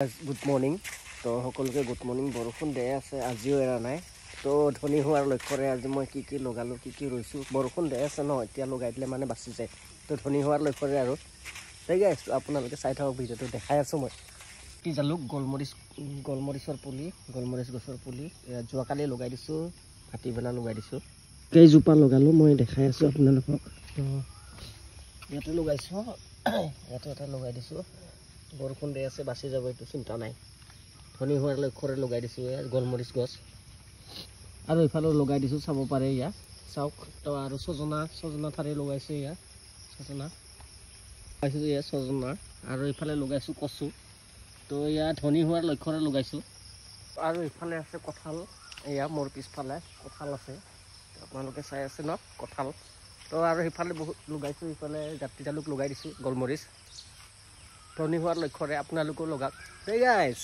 Good morning তো সকলোকে good morning বৰষুণ দিয়ে আছে আজিও এৰা নাই তো ধনী হোৱাৰ লক্ষ্যৰে আজি মই কি লগালোঁ কি ৰুইছোঁ বৰষুণ দিয়ে আছে ন এতিয়া লগাই দিলে মানে বাচি যায় তো ধনী হোৱাৰ লক্ষ্যৰে আৰু ঠিক আছে আপোনালোকে চাই থাকক ভিডিঅ'টো দেখাই আছোঁ মই কি জালুক গোলমৰিচৰ পুলি গোলমৰিচ গছৰ পুলি যোৱাকালি লগাই দিছোঁ ভাটিবেলা লগাই দিছোঁ কেইজোপা লগালোঁ মই দেখাই আছোঁ আপোনালোকক তো ইয়াতে লগাইছোঁ ইয়াতে এটা লগাই দিছোঁ বৰষুণ দিয়ে আছে বাচি যাব এইটো চিন্তা নাই ধনী হোৱাৰ লক্ষ্যৰে লগাই দিছোঁ গোলমৰিচ গছ আৰু এইফালে লগাই দিছোঁ চাব পাৰে ইয়াত চাওক তো আৰু ছজনা ঠাৰি লগাইছোঁ ইয়াত ছজনা লগাইছোঁ ইয়াত ছজনা আৰু এইফালে লগাইছোঁ কচু তো ইয়াত ধনী হোৱাৰ লক্ষ্যৰে লগাইছোঁ আৰু এইফালে আছে কঁঠাল এয়া মোৰ পিছফালে কঁঠাল আছে আপোনালোকে চাই আছে ন কঁঠাল তো আৰু সেইফালে বহুত লগাইছোঁ এইফালে জাতি জালুক লগাই দিছোঁ গোলমৰিচ ধনী হোৱাৰ লক্ষ্যৰে আপোনালোকেও লগাওক। Hey guys!